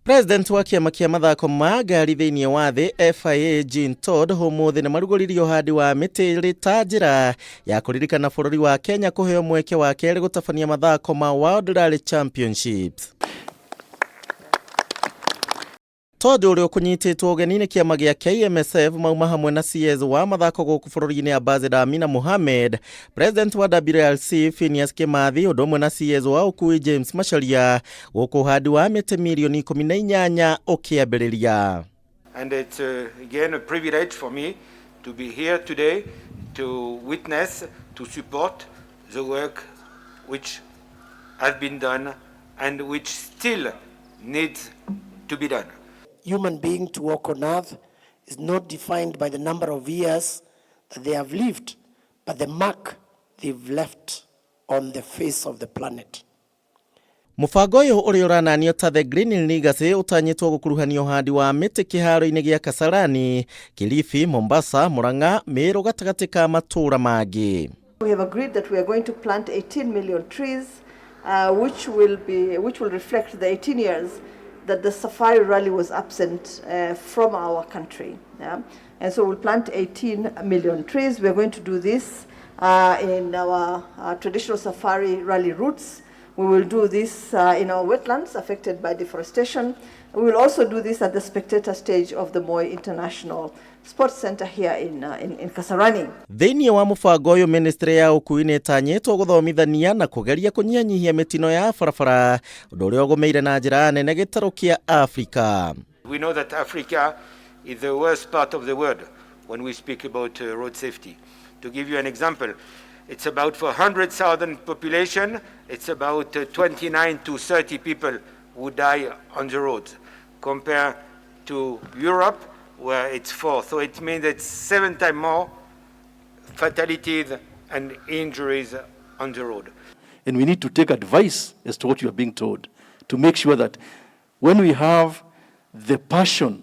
President wa Kiama kia mathako ma ngaari thiinii wa thi F.I.A Jean Todd umuthi nimaruguririe uhandi wa miti rita njira ya kuririkana bururi wa Kenya kuheo mweke wa keri gutabania mathako ma World Motorsport Championships. Todd uria kunyititwo ugenini kiama gia KMSF mauma hamwe na CS wa mathako guku bururi-ini Ambassador Amina Mohamed, President wa WRC Phineas Kimathi udomwe na CS wa ukui James Macharia guku uhandi wa miti milioni 18 ukiambiriria. And it's again a privilege for me to be here today to witness, to support the work which has been done and which still needs to be done. Human being to walk on earth is not defined by the number of years that they have lived, but the mark they've left on the face of the planet. Mubango uyu uri urananio ta the Green Legacy utanyitwo gukuruhania uhandi wa miti kiharo-ini gia Kasarani, Kilifi, Mombasa, Murang'a, Meru gatagati ka matura mangi. We have agreed that we are going to plant 18 million trees, which will reflect the 18 years that the safari rally was absent from our country. Yeah? And so we'll plant 18 million trees. We're going to do this in our traditional safari rally routes. We will do this in our wetlands affected by deforestation. We will also do this at the spectator stage of the Moi International Sports Center here in Kasarani. Thiinii wa mubango uyu ministry ya ukui ni tanyitwo guthomithania na kugeria kunyihanyihia mitino ya barabara undu uria ugumeire na njira nene gitaro kia Africa. We know that Africa is the worst part of the world when we speak about road safety. To give you an example, it's about for 100,000 population, it's about 29 to 30 people who die on the roads, compared to Europe, where it's 4. So it means it's 7 times more fatalities and injuries on the road. And we need to take advice as to what you are being told, to make sure that when we have the passion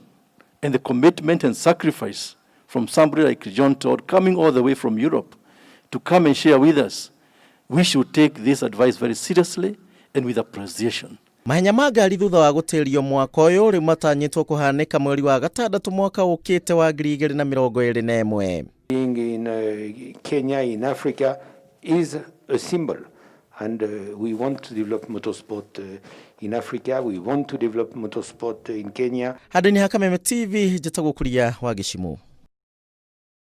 and the commitment and sacrifice from somebody like John Todd coming all the way from Europe to come and share with us, we should take this advice very seriously and with appreciation. Mahenya ma ngari thutha wa gutirio mwaka uyu ri matanyitwo kuhanika mweri wa gatandatu mwaka ukite wa 2021. Being in Kenya, in Africa, is a symbol. And we want to develop motorsport in Africa. We want to develop motorsport in Kenya. Handũ-inĩ ha Kameme TV, njĩtagwo Kuria wa Gĩcimu.